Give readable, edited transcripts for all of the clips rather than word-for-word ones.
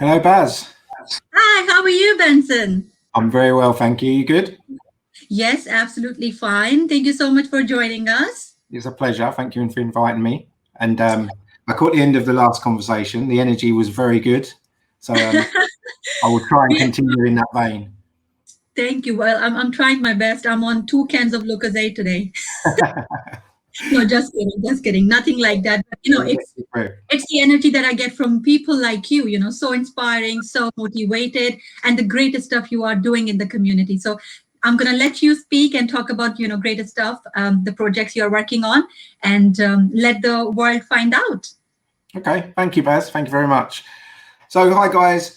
Hello, Baz. Hi, how are you, Benson? I'm very well, thank you. You good? Yes, absolutely fine. Thank you so much for joining us. It's a pleasure. Thank you for inviting me. And I caught the end of the last conversation. The energy was very good. So I will try and Yeah, continue in that vein. thank you. Well, I'm trying my best. I'm on 2 cans of Lucozade today. No, just kidding, just kidding. Nothing like that. But, We'll get you through. it's the energy that I get from people like you. So inspiring, so motivated, and the greatest stuff you are doing in the community. So I'm gonna let you speak and talk about greatest stuff, the projects you're working on, and let the world find out. Okay, thank you, Baz. Thank you very much. So, hi, guys.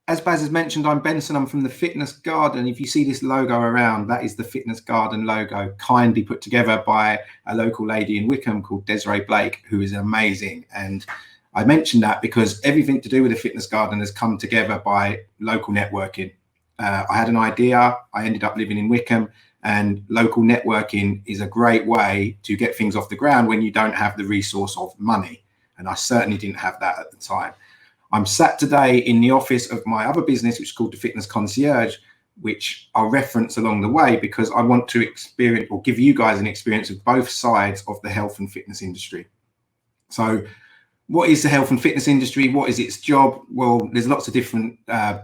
As Baz has mentioned, I'm Benson. I'm from the Fitness Garden. If you see this logo around, that is the Fitness Garden logo, kindly put together by a local lady in Wickham called Desiree Blake, who is amazing. And I mentioned that because everything to do with the Fitness Garden has come together by local networking. I had an idea. I ended up living in Wickham, and local networking is a great way to get things off the ground when you don't have the resource of money. And I certainly didn't have that at the time. I'm sat today in the office of my other business, which is called the Fitness Concierge, which I'll reference along the way because I want to experience or give you guys an experience of both sides of the health and fitness industry. So what is the health and fitness industry? What is its job? Well, there's lots of different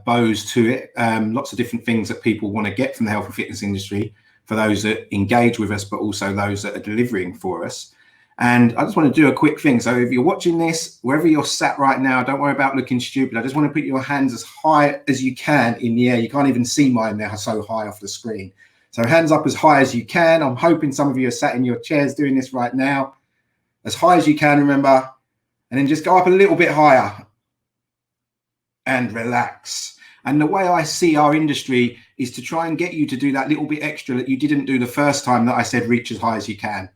bows to it, lots of different things that people want to get from the health and fitness industry for those that engage with us, but also those that are delivering for us. And I just want to do a quick thing. So if you're watching this, wherever you're sat right now, don't worry about looking stupid. I just want to put your hands as high as you can in the air. You can't even see mine, they're so high off the screen. So hands up as high as you can. I'm hoping some of you are sat in your chairs doing this right now. As high as you can, remember. And then just go up a little bit higher and relax. And the way I see our industry is to try and get you to do that little bit extra that you didn't do the first time that I said reach as high as you can.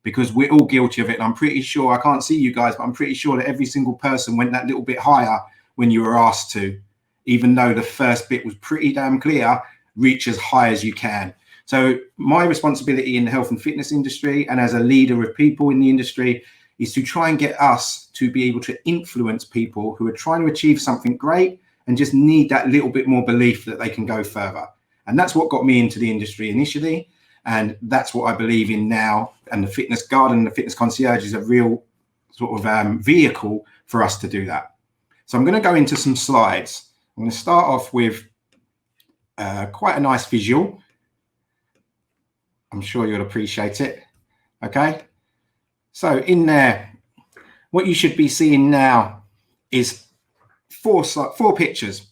Because we're all guilty of it. And I'm pretty sure, I can't see you guys, but I'm pretty sure that every single person went that little bit higher when you were asked to, even though the first bit was pretty damn clear, reach as high as you can. So my responsibility in the health and fitness industry and as a leader of people in the industry is to try and get us to be able to influence people who are trying to achieve something great and just need that little bit more belief that they can go further. And that's what got me into the industry initially. And that's what I believe in now. And the Fitness Garden, the Fitness Concierge is a real sort of vehicle for us to do that. So I'm going to go into some slides. I'm going to start off with quite a nice visual. I'm sure you'll appreciate it. Okay. So in there, what you should be seeing now is four pictures,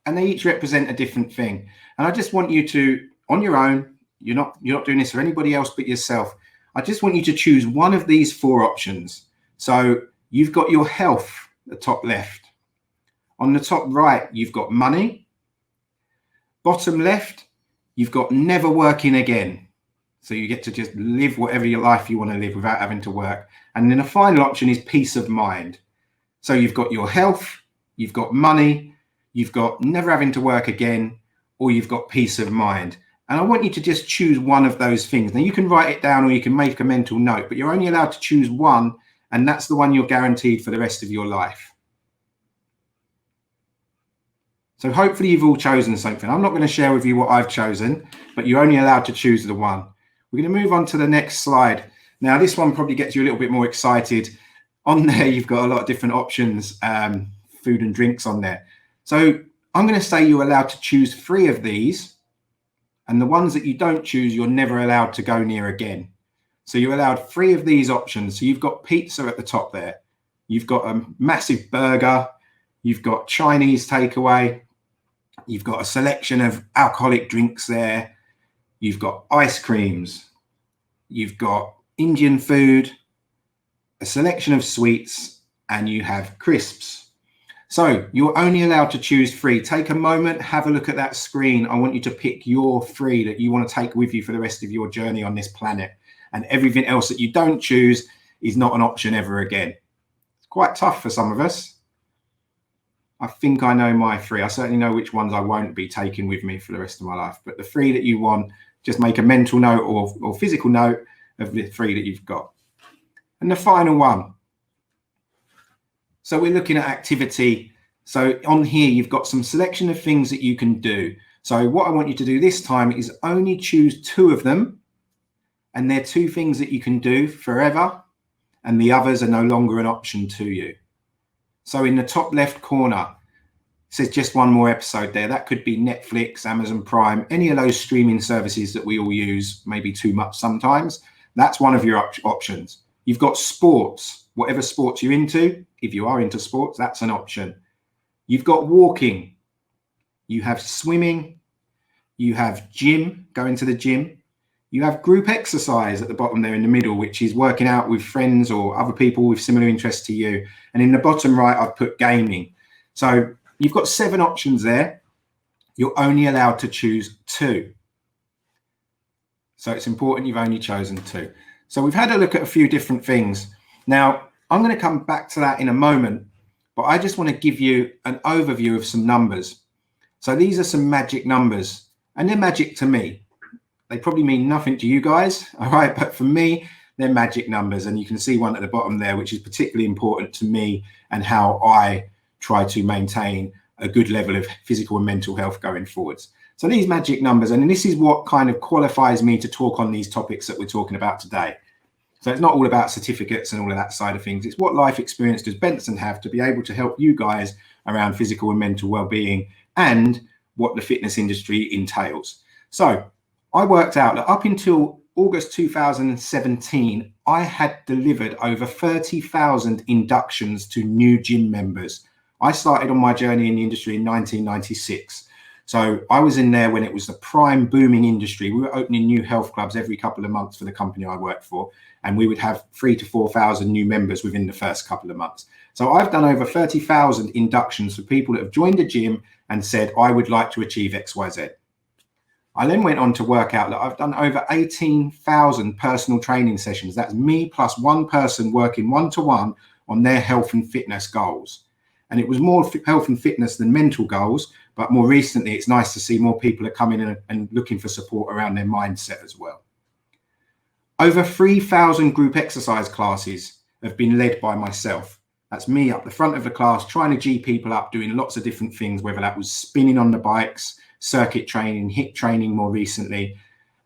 and they each represent a different thing. And I just want you to, on your own, you're not doing this for anybody else but yourself. I just want you to choose one of these four options. So you've got your health, the top left. On the top right, you've got money. Bottom left, you've got never working again. So you get to just live whatever your life you want to live without having to work. And then the final option is peace of mind. So you've got your health, you've got money, you've got never having to work again, or you've got peace of mind. And I want you to just choose one of those things. Now you can write it down or you can make a mental note, but you're only allowed to choose one, and that's the one you're guaranteed for the rest of your life. So hopefully you've all chosen something. I'm not going to share with you what I've chosen, but you're only allowed to choose the one. We're going to move on to the next slide. Now this one probably gets you a little bit more excited. On there, you've got a lot of different options, food and drinks on there. So I'm going to say you're allowed to choose 3 of these. And the ones that you don't choose, you're never allowed to go near again. So you're allowed 3 of these options. So you've got pizza at the top there. You've got a massive burger. You've got Chinese takeaway. You've got a selection of alcoholic drinks there. You've got ice creams. You've got Indian food, a selection of sweets, and you have crisps. So you're only allowed to choose 3. Take a moment, have a look at that screen. I want you to pick your 3 that you want to take with you for the rest of your journey on this planet. And everything else that you don't choose is not an option ever again. It's quite tough for some of us. I think I know my 3. I certainly know which ones I won't be taking with me for the rest of my life. But the 3 that you want, just make a mental note or physical note of the 3 that you've got. And the final one. So we're looking at activity So on here, you've got some selection of things that you can do. So what I want you to do this time is only choose 2 of them. And they're 2 things that you can do forever. And the others are no longer an option to you. So in the top left corner, it says just 1 more episode there. That could be Netflix, Amazon Prime, any of those streaming services that we all use, maybe too much sometimes. That's one of your options. You've got sports, whatever sports you're into. If you are into sports, that's an option. You've got walking. You have swimming. You have gym, going to the gym. You have group exercise at the bottom there in the middle, which is working out with friends or other people with similar interests to you. And in the bottom right, I've put gaming. So you've got 7 options there. You're only allowed to choose 2. So it's important you've only chosen 2. So we've had a look at a few different things. Now, I'm going to come back to that in a moment, but I just want to give you an overview of some numbers. So these are some magic numbers, and they're magic to me. They probably mean nothing to you guys, all right? But for me, they're magic numbers. And you can see one at the bottom there, which is particularly important to me and how I try to maintain a good level of physical and mental health going forwards. So these magic numbers, and this is what kind of qualifies me to talk on these topics that we're talking about today. So it's not all about certificates and all of that side of things. It's what life experience does Benson have to be able to help you guys around physical and mental well-being and what the fitness industry entails. So I worked out that up until August 2017, I had delivered over 30,000 inductions to new gym members. I started on my journey in the industry in 1996. So I was in there when it was the prime booming industry. We were opening new health clubs every couple of months for the company I worked for, and we would have 3,000 to 4,000 new members within the first couple of months. So I've done over 30,000 inductions for people that have joined the gym and said, I would like to achieve XYZ. I then went on to work out that I've done over 18,000 personal training sessions. That's me plus 1 person working one-to-one on their health and fitness goals. And it was more health and fitness than mental goals. But more recently, it's nice to see more people are coming in and looking for support around their mindset as well. Over 3,000 group exercise classes have been led by myself. That's me up the front of the class, trying to G people up, doing lots of different things, whether that was spinning on the bikes, circuit training, HIIT training more recently,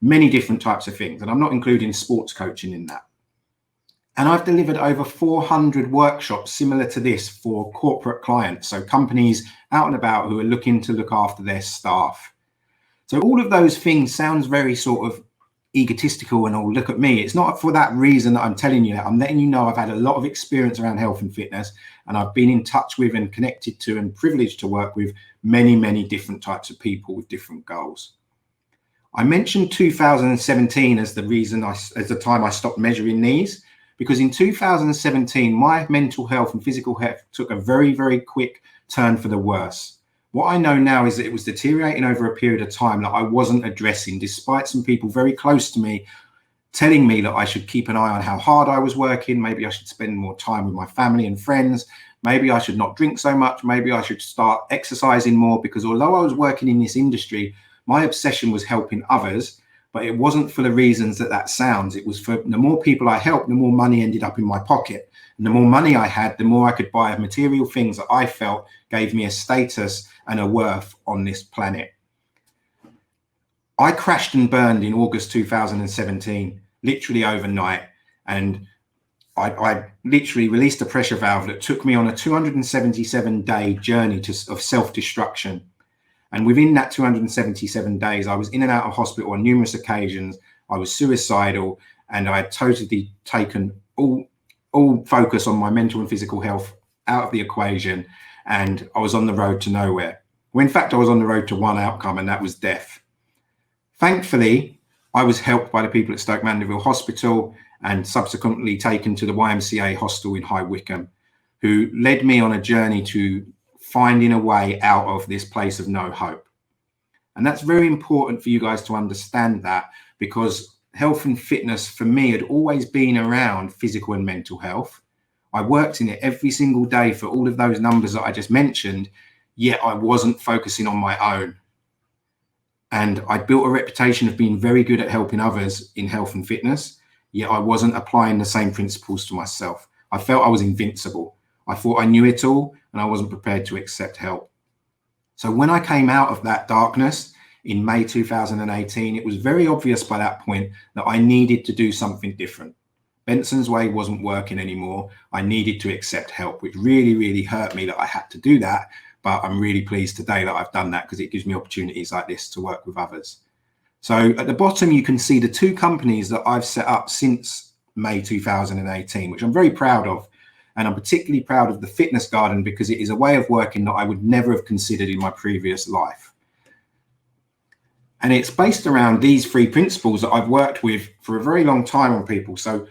many different types of things. And I'm not including sports coaching in that. And I've delivered over 400 workshops similar to this for corporate clients. So companies out and about who are looking to look after their staff. So all of those things sounds very sort of egotistical and all, look at me. It's not for that reason that I'm telling you that. I'm letting you know I've had a lot of experience around health and fitness, and I've been in touch with and connected to and privileged to work with many, many different types of people with different goals. I mentioned 2017 as the reason as the time I stopped measuring these, because in 2017, my mental health and physical health took a very, very quick turn for the worse. What I know now is that it was deteriorating over a period of time that I wasn't addressing, despite some people very close to me telling me that I should keep an eye on how hard I was working. Maybe I should spend more time with my family and friends. Maybe I should not drink so much. Maybe I should start exercising more, because although I was working in this industry, my obsession was helping others, but it wasn't for the reasons that sounds. It was for the more people I helped, the more money ended up in my pocket. And the more money I had, the more I could buy material things that I felt gave me a status and a worth on this planet. I crashed and burned in August 2017, literally overnight. And I literally released a pressure valve that took me on a 277-day journey of self-destruction. And within that 277 days, I was in and out of hospital on numerous occasions. I was suicidal, and I had totally taken all focus on my mental and physical health out of the equation. And I was on the road to nowhere. Well, in fact, I was on the road to one outcome, and that was death. Thankfully, I was helped by the people at Stoke Mandeville Hospital and subsequently taken to the YMCA hostel in High Wycombe, who led me on a journey to finding a way out of this place of no hope. And that's very important for you guys to understand that, because health and fitness for me had always been around physical and mental health. I worked in it every single day for all of those numbers that I just mentioned, yet I wasn't focusing on my own. And I built a reputation of being very good at helping others in health and fitness, yet I wasn't applying the same principles to myself. I felt I was invincible. I thought I knew it all and I wasn't prepared to accept help. So when I came out of that darkness in May 2018, it was very obvious by that point that I needed to do something different. Benson's way wasn't working anymore. I needed to accept help, which really, really hurt me that I had to do that. But I'm really pleased today that I've done that because it gives me opportunities like this to work with others. So at the bottom, you can see the 2 companies that I've set up since May 2018, which I'm very proud of. And I'm particularly proud of the Fitness Garden because it is a way of working that I would never have considered in my previous life. And it's based around these 3 principles that I've worked with for a very long time on people. So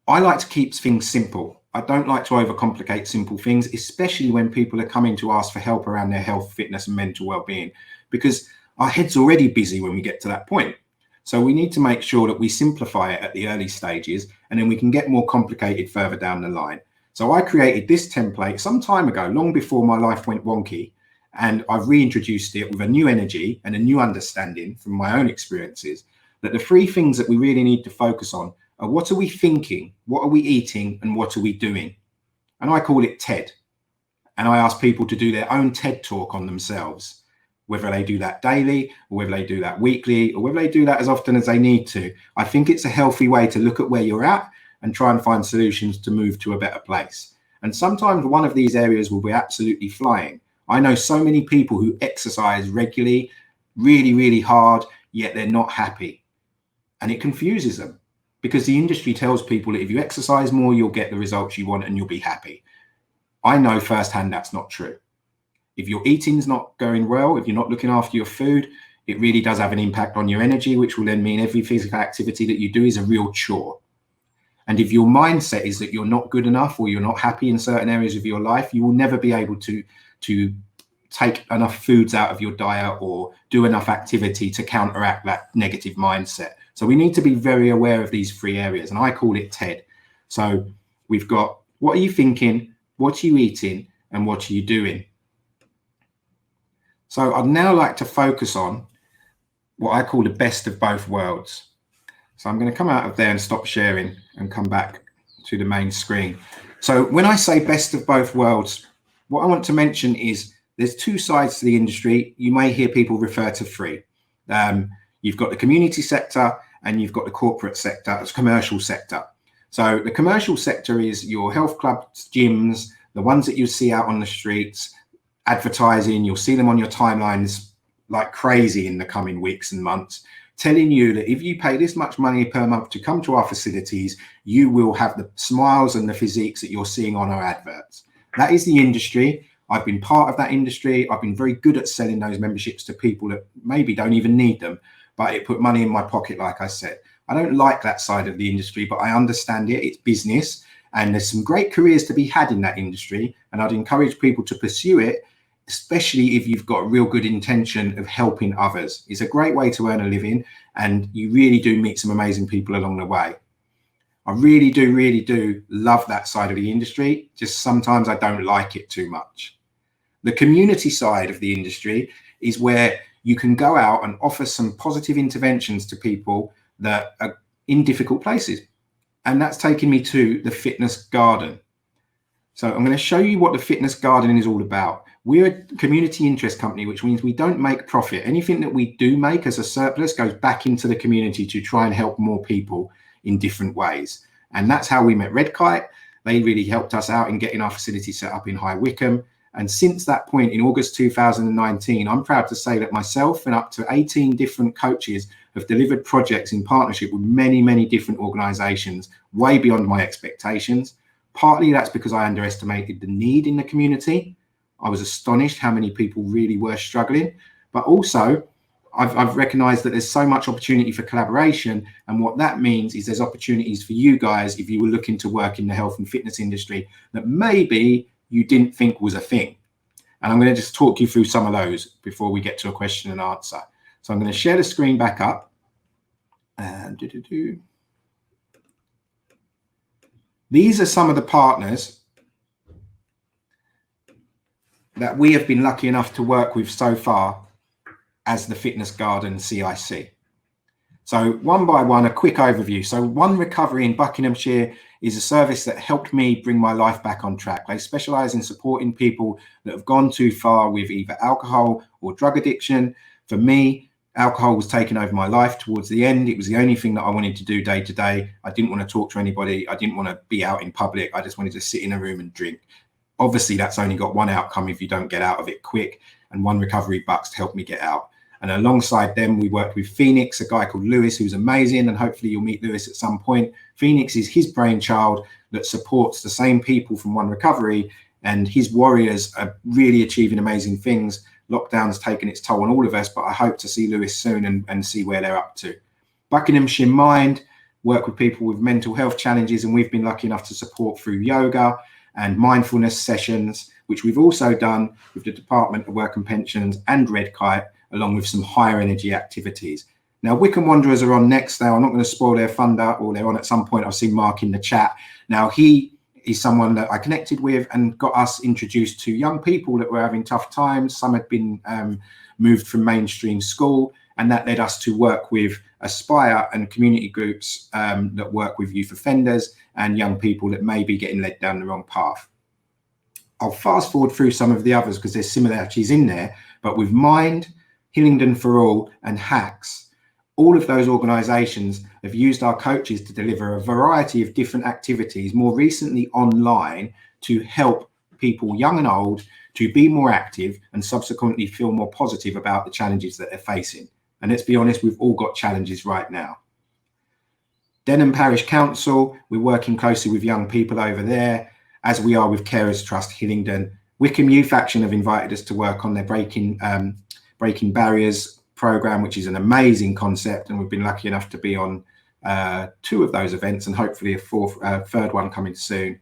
I like to keep things simple. I don't like to overcomplicate simple things, especially when people are coming to ask for help around their health, fitness, and mental well-being, because our head's already busy when we get to that point. So we need to make sure that we simplify it at the early stages, and then we can get more complicated further down the line. So I created this template some time ago, long before my life went wonky, and I've reintroduced it with a new energy and a new understanding from my own experiences, that the 3 things that we really need to focus on are what are we thinking, what are we eating, and what are we doing? And I call it TED. And I ask people to do their own TED talk on themselves, whether they do that daily or whether they do that weekly or whether they do that as often as they need to. I think it's a healthy way to look at where you're at and try and find solutions to move to a better place. And sometimes one of these areas will be absolutely flying. I know so many people who exercise regularly, really, really hard, yet they're not happy. And it confuses them because the industry tells people that if you exercise more, you'll get the results you want and you'll be happy. I know firsthand that's not true. If your eating's not going well, if you're not looking after your food, it really does have an impact on your energy, which will then mean every physical activity that you do is a real chore. And if your mindset is that you're not good enough or you're not happy in certain areas of your life, you will never be able to take enough foods out of your diet or do enough activity to counteract that negative mindset. So we need to be very aware of these 3 areas, and I call it TED. So we've got what are you thinking, what are you eating, and what are you doing? So I'd now like to focus on what I call the best of both worlds. So I'm going to come out of there and stop sharing and come back to the main screen. So when I say best of both worlds, what I want to mention is there's 2 sides to the industry. You may hear people refer to 3. You've got the community sector and you've got the corporate sector, as commercial sector. So the commercial sector is your health clubs, gyms, the ones that you see out on the streets, advertising. You'll see them on your timelines like crazy in the coming weeks and months, telling you that if you pay this much money per month to come to our facilities, you will have the smiles and the physiques that you're seeing on our adverts. That is the industry. I've been part of that industry. I've been very good at selling those memberships to people that maybe don't even need them, but it put money in my pocket, like I said. I don't like that side of the industry, but I understand it. It's business, and there's some great careers to be had in that industry, and I'd encourage people to pursue it, especially if you've got a real good intention of helping others. It's a great way to earn a living, and you really do meet some amazing people along the way. I really do love that side of the industry. Just sometimes I don't like it too much. The community side of the industry is where you can go out and offer some positive interventions to people that are in difficult places. And that's taken me to the Fitness Garden. So I'm going to show you what the Fitness Garden is all about. We're a community interest company, which means we don't make profit. Anything that we do make as a surplus goes back into the community to try and help more people in different ways. And that's how we met Red Kite. They really helped us out in getting our facility set up in High Wycombe. And since that point in August 2019, I'm proud to say that myself and up to 18 different coaches have delivered projects in partnership with many, many different organizations, way beyond my expectations. Partly that's because I underestimated the need in the community. I was astonished how many people really were struggling, but also I've recognized that there's so much opportunity for collaboration. And what that means is there's opportunities for you guys if you were looking to work in the health and fitness industry that maybe you didn't think was a thing. And I'm going to just talk you through some of those before we get to a question and answer. So I'm going to share the screen back up. And these are some of the partners that we have been lucky enough to work with so far as the Fitness Garden CIC. So one by one, a quick overview. So One Recovery in Buckinghamshire is a service that helped me bring my life back on track. They specialise in supporting people that have gone too far with either alcohol or drug addiction. For me, alcohol was taking over my life towards the end. It was the only thing that I wanted to do day to day. I didn't want to talk to anybody. I didn't want to be out in public. I just wanted to sit in a room and drink. Obviously, that's only got one outcome if you don't get out of it quick. And One Recovery Bucks helped me get out. And alongside them, we worked with Phoenix, a guy called Lewis, who's amazing. And hopefully you'll meet Lewis at some point. Phoenix is his brainchild that supports the same people from One Recovery. And his warriors are really achieving amazing things. Lockdown's taken its toll on all of us, but I hope to see Lewis soon and see where they're up to. Buckinghamshire Mind work with people with mental health challenges. And we've been lucky enough to support through yoga and mindfulness sessions, which we've also done with the Department of Work and Pensions and Red Kite, along with some higher energy activities. Now, Wycombe Wanderers are on next. Now, I'm not going to spoil their thunder, or they're on at some point. I've seen Mark in the chat. Now, he is someone that I connected with and got us introduced to young people that were having tough times. Some had been moved from mainstream school, and that led us to work with Aspire and community groups that work with youth offenders and young people that may be getting led down the wrong path. I'll fast forward through some of the others because there's similarities in there, but with Mind, Hillingdon for All and Hacks, all of those organisations have used our coaches to deliver a variety of different activities, more recently online, to help people young and old to be more active and subsequently feel more positive about the challenges that they're facing. And let's be honest, we've all got challenges right now. Denham Parish Council, we're working closely with young people over there, as we are with Carers Trust Hillingdon. Wycombe Youth Action have invited us to work on their Breaking Barriers program, which is an amazing concept, and we've been lucky enough to be on 2 of those events and hopefully a third one coming soon.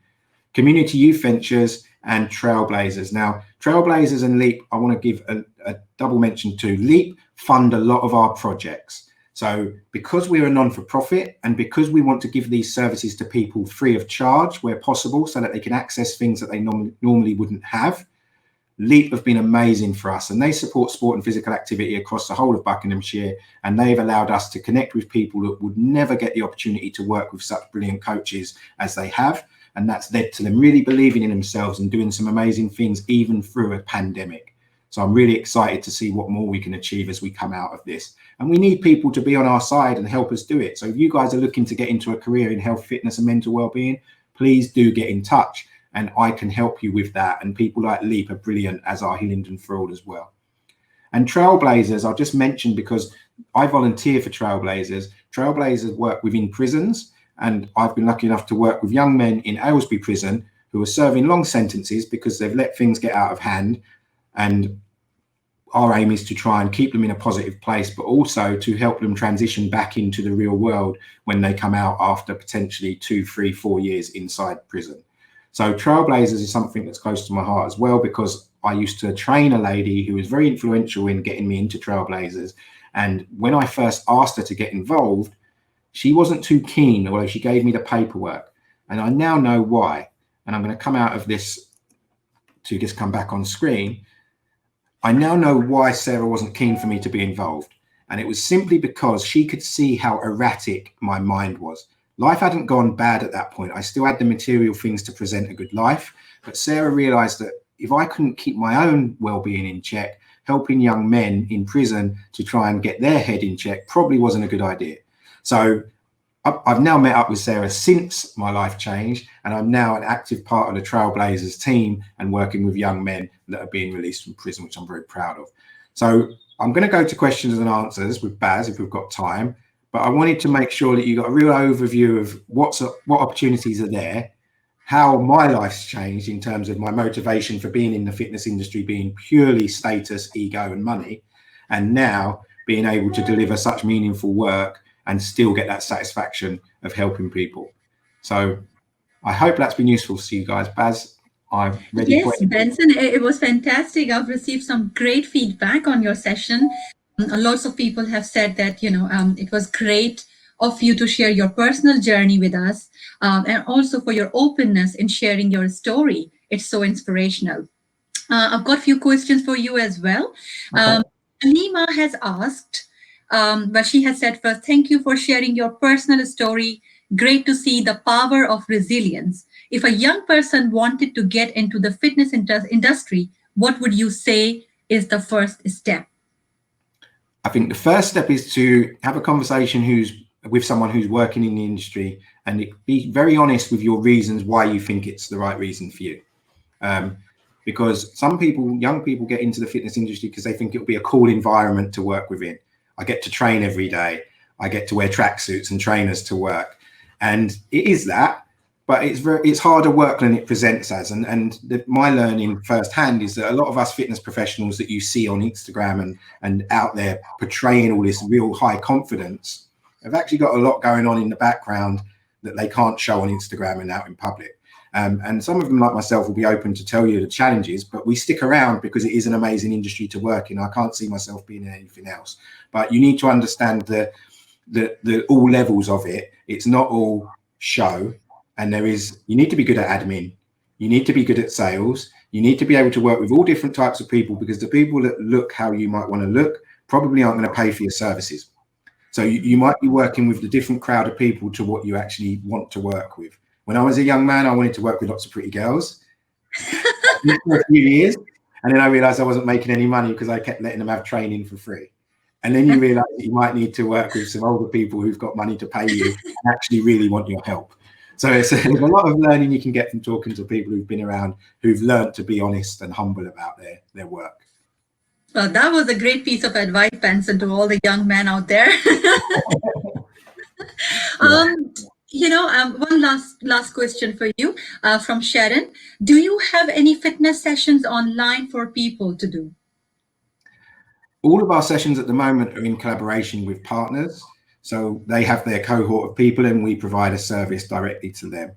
Community Youth Ventures and Trailblazers. Now, Trailblazers and Leap, I want to give a double mention to. Leap fund a lot of our projects. So because we're a non-for-profit and because we want to give these services to people free of charge where possible so that they can access things that they normally wouldn't have, Leap have been amazing for us, and they support sport and physical activity across the whole of Buckinghamshire, and they've allowed us to connect with people that would never get the opportunity to work with such brilliant coaches as they have, and that's led to them really believing in themselves and doing some amazing things even through a pandemic. So I'm really excited to see what more we can achieve as we come out of this, and we need people to be on our side and help us do it. So if you guys are looking to get into a career in health, fitness and mental well-being, please do get in touch. And I can help you with that. And people like Leap are brilliant, as are Hillingdon for All as well. And Trailblazers, I'll just mention because I volunteer for Trailblazers. Trailblazers work within prisons. And I've been lucky enough to work with young men in Aylesbury Prison who are serving long sentences because they've let things get out of hand. And our aim is to try and keep them in a positive place, but also to help them transition back into the real world when they come out after potentially 2, 3, 4 years inside prison. So Trailblazers is something that's close to my heart as well, because I used to train a lady who was very influential in getting me into Trailblazers. And when I first asked her to get involved, she wasn't too keen, although she gave me the paperwork. And I now know why. And I'm going to come out of this to just come back on screen. I now know why Sarah wasn't keen for me to be involved. And it was simply because she could see how erratic my mind was. Life hadn't gone bad at that point. I still had the material things to present a good life. But Sarah realized that if I couldn't keep my own well-being in check, helping young men in prison to try and get their head in check probably wasn't a good idea. So I've now met up with Sarah since my life changed, and I'm now an active part of the Trailblazers team and working with young men that are being released from prison, which I'm very proud of. So I'm going to go to questions and answers with Baz if we've got time. But I wanted to make sure that you got a real overview of what opportunities are there, how my life's changed in terms of my motivation for being in the fitness industry being purely status, ego and money, and now being able to deliver such meaningful work and still get that satisfaction of helping people. So I hope that's been useful to you guys. Baz, I'm ready. Yes, Benson, it was fantastic. I've received some great feedback on your session. Lots of people have said that, it was great of you to share your personal journey with us, and also for your openness in sharing your story. It's so inspirational. I've got a few questions for you as well. Okay. Alima has asked, But she has said first, thank you for sharing your personal story. Great to see the power of resilience. If a young person wanted to get into the fitness industry, what would you say is the first step? I think the first step is to have a conversation with someone who's working in the industry, and be very honest with your reasons why you think it's the right reason for you. Because some people, young people, get into the fitness industry because they think it'll be a cool environment to work within. I get to train every day. I get to wear tracksuits and trainers to work. And it is that, but it's harder work than it presents as. My learning firsthand is that a lot of us fitness professionals that you see on Instagram and out there portraying all this real high confidence have actually got a lot going on in the background that they can't show on Instagram and out in public. And some of them, like myself, will be open to tell you the challenges, but we stick around because it is an amazing industry to work in. I can't see myself being in anything else. But you need to understand the all levels of it. It's not all show. And you need to be good at admin. You need to be good at sales. You need to be able to work with all different types of people, because the people that look how you might want to look probably aren't going to pay for your services. So you might be working with the different crowd of people to what you actually want to work with. When I was a young man, I wanted to work with lots of pretty girls for a few years. And then I realized I wasn't making any money because I kept letting them have training for free. And then you realize that you might need to work with some older people who've got money to pay you and actually really want your help. So there's a lot of learning you can get from talking to people who've been around, who've learned to be honest and humble about their work. Well, that was a great piece of advice, Benson, to all the young men out there. One last question for you from Sharon. Do you have any fitness sessions online for people to do? All of our sessions at the moment are in collaboration with partners. So they have their cohort of people and we provide a service directly to them.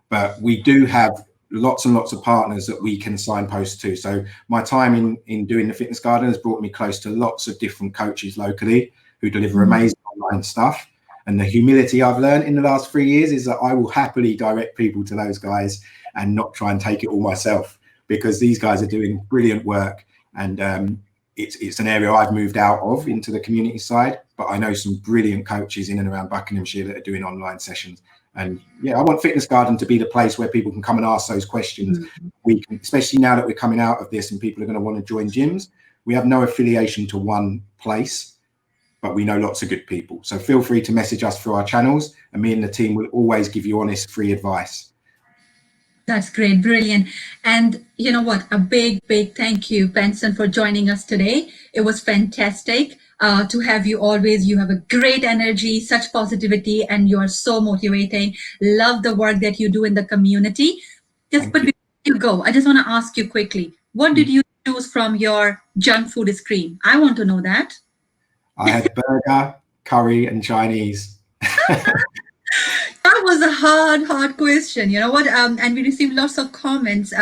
But we do have lots and lots of partners that we can signpost to. So my time in doing the Fitness Garden has brought me close to lots of different coaches locally who deliver amazing online stuff. And the humility I've learned in the last 3 years is that I will happily direct people to those guys and not try and take it all myself, because these guys are doing brilliant work. And it's an area I've moved out of into the community side, but I know some brilliant coaches in and around Buckinghamshire that are doing online sessions. And yeah, I want Fitness Garden to be the place where people can come and ask those questions. We can, especially now that we're coming out of this and people are going to want to join gyms, we have no affiliation to one place, but we know lots of good people. So feel free to message us through our channels, and me and the team will always give you honest, free advice. That's great. Brilliant. And you know what? A big thank you, Benson, for joining us today. It was fantastic to have you always. You have a great energy, such positivity, and you are so motivating. Love the work that you do in the community. But before you go, I just want to ask you quickly, what did you choose from your junk food screen? I want to know that. I had burger, curry, and Chinese. That was a hard question. You know what? And we received lots of comments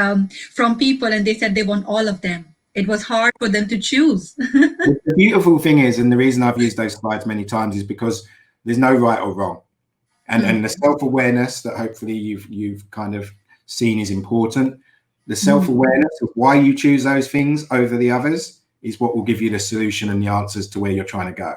from people, and they said they want all of them. It was hard for them to choose. The beautiful thing is, and the reason I've used those slides many times, is because there's no right or wrong. And the self-awareness that hopefully you've kind of seen is important. The self-awareness of why you choose those things over the others is what will give you the solution and the answers to where you're trying to go.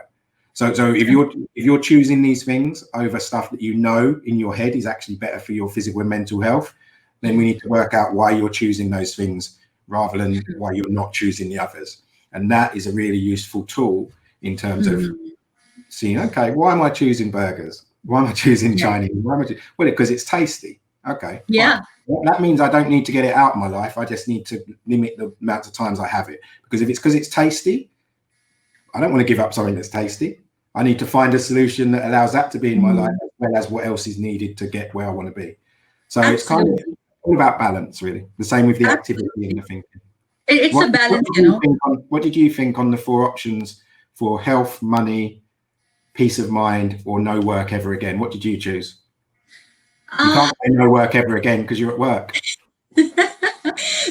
So if you're choosing these things over stuff that you know in your head is actually better for your physical and mental health, then we need to work out why you're choosing those things rather than why you're not choosing the others. And that is a really useful tool in terms of seeing, okay, why am I choosing burgers? Why am I choosing Chinese? Well, because it's tasty. Okay. Yeah. Fine. That means I don't need to get it out of my life. I just need to limit the amount of times I have it. Because if it's because it's tasty, I don't want to give up something that's tasty. I need to find a solution that allows that to be in my life, as well as what else is needed to get where I want to be. So it's kind of all about balance, really. The same with the activity and the thinking. It's a balance, What did you think on the 4 options for health, money, peace of mind, or no work ever again? What did you choose? You can't say no work ever again because you're at work.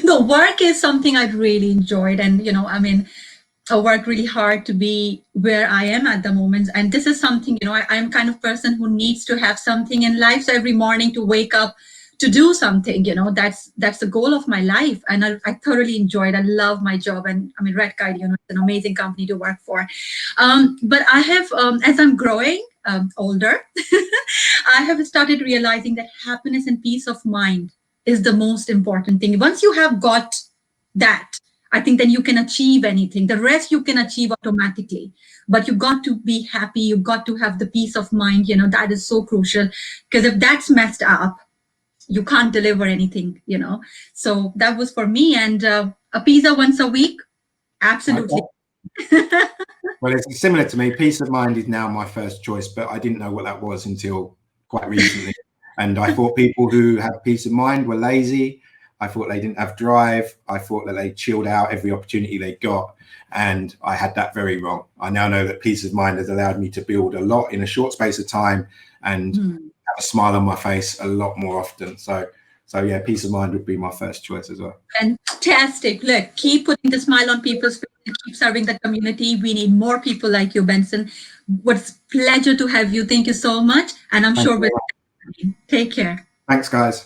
No, work is something I've really enjoyed. And, I work really hard to be where I am at the moment. And this is something, I'm kind of person who needs to have something in life. So every morning to wake up to do something, that's the goal of my life. And I thoroughly enjoyed. I love my job. And I mean, Red Kite, it's an amazing company to work for. But I have, as I'm growing older, I have started realizing that happiness and peace of mind is the most important thing. Once you have got that, I think then you can achieve anything. The rest you can achieve automatically. But you got to be happy. You got to have the peace of mind. That is so crucial. Because if that's messed up, you can't deliver anything, So that was for me. And a pizza once a week, absolutely. Okay. Well, it's similar to me. Peace of mind is now my first choice, but I didn't know what that was until quite recently. And I thought people who had peace of mind were lazy. I thought they didn't have drive. I thought that they chilled out every opportunity they got. And I had that very wrong. I now know that peace of mind has allowed me to build a lot in a short space of time and have a smile on my face a lot more often. So yeah, peace of mind would be my first choice as well. Fantastic. Look, keep putting the smile on people's face and keep serving the community. We need more people like you, Benson. What's a pleasure to have you. Thank you so much. And I'm sure we'll take care. Thanks, guys.